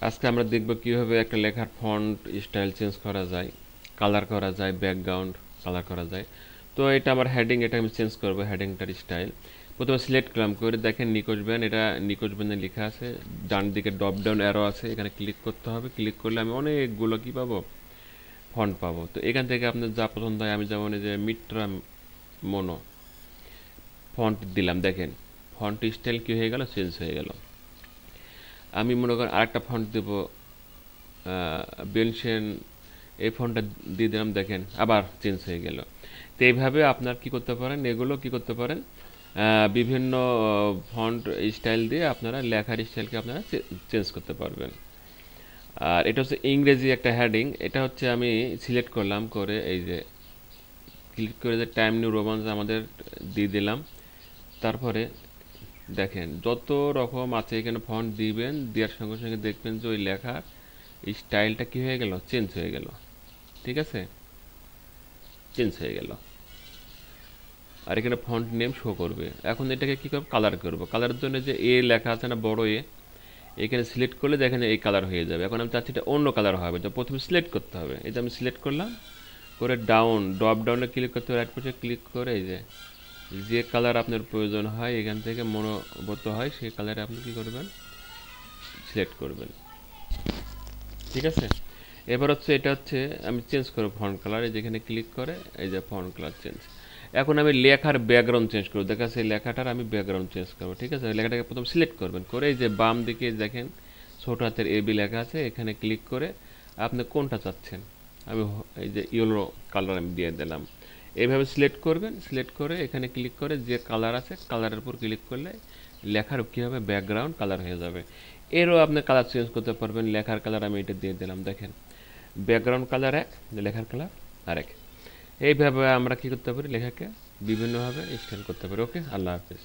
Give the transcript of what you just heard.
আজকে আমরা দেখব কিভাবে একটা লেখার ফন্ট স্টাইল চেঞ্জ করা যায়, কালার করা যায়, ব্যাকগ্রাউন্ড কালার করা যায়। তো এটা আমার হেডিং, এটা আমি চেঞ্জ করব হেডিংটার স্টাইল। প্রথমে সিলেক্ট করলাম, করে দেখেন নিকোজ ব্যান্ড, এটা নিকোজ ব্যান্ডে লেখা আছে, ডান দিকে ড্রপ ডাউন অ্যারো আছে, এখানে ক্লিক করতে হবে। ক্লিক করলে আমি অনেকগুলো কি পাবো, ফন্ট পাবো। তো এখান থেকে আপনার যা পছন্দ হয়, আমি যেমন এই যে মিট্রা মোনো ফন্ট দিলাম, দেখেন ফন্ট স্টাইল কি হয়ে গেল, চেঞ্জ হয়ে গেল। আমি মনে করেন আরেকটা ফন্ট দেবো, বেনশেন, এই ফন্টটা দিয়ে দিলাম, দেখেন আবার চেঞ্জ হয়ে গেল। তো এইভাবে আপনার কি করতে পারেন, এগুলো কি করতে পারেন, বিভিন্ন ফন্ট স্টাইল দিয়ে আপনারা লেখার স্টাইলকে আপনারা চেঞ্জ করতে পারবেন। আর এটা হচ্ছে ইংরেজি একটা হেডিং, এটা হচ্ছে আমি সিলেক্ট করলাম, করে এই যে ক্লিক করে যে টাইম নিউ রোমান্স আমাদের দিয়ে দিলাম। তারপরে দেখেন যত রকম আছে এখানে ফন্ট দিবেন, দেওয়ার সঙ্গে সঙ্গে দেখবেন যে ওই লেখার স্টাইলটা কি হয়ে গেল, চেঞ্জ হয়ে গেল। ঠিক আছে, চেঞ্জ হয়ে গেল। আর এখানে ফন্ট নেম শো করবে। এখন এটাকে কি করব, কালার করব। কালারের জন্য যে এ লেখা আছে না, বড় এ, এখানে সিলেক্ট করলে দেখেন এই কালার হয়ে যাবে। এখন আমি চাচ্ছি এটা অন্য কালার হবে, তো প্রথমে সিলেক্ট করতে হবে। এই যে আমি সিলেক্ট করলাম, করে ডাউন ড্রপ ডাউনে ক্লিক করতে হবে, রাইট পাশে ক্লিক করে এই যে যে কালার আপনার প্রয়োজন হয় এখান থেকে মনোভূত হয় সেই কালারে আপনি কি করবেন, সিলেক্ট করবেন। ঠিক আছে, এবার হচ্ছে এটা হচ্ছে আমি চেঞ্জ করবো ফন্ট কালার, এই যেখানে ক্লিক করে এই যে ফন্ট কালার চেঞ্জ। এখন আমি লেখার ব্যাকগ্রাউন্ড চেঞ্জ করবো, দেখা যাচ্ছে লেখাটার আমি ব্যাকগ্রাউন্ড চেঞ্জ করবো। ঠিক আছে, লেখাটাকে প্রথম সিলেক্ট করবেন, করে এই যে বাম দিকে দেখেন ছোট হাতের এবি লেখা আছে, এখানে ক্লিক করে আপনি কোনটা চাচ্ছেন, আমি এই যে ইয়েলো কালার আমি দিয়ে দিলাম। এইভাবে সিলেক্ট করবেন, সিলেক্ট করে এখানে ক্লিক করে যে কালার আছে কালারের উপর ক্লিক করলে লেখার কী হবে, ব্যাকগ্রাউন্ড কালার হয়ে যাবে। এরও আপনি কালার চেঞ্জ করতে পারবেন। লেখার কালার আমি এটা দিয়ে দিলাম, দেখেন ব্যাকগ্রাউন্ড কালার এক, লেখার কালার আরেক। এইভাবে আমরা কি করতে পারি, লেখাকে বিভিন্নভাবে স্টাইল করতে পারি। ওকে, আল্লাহ হাফিজ।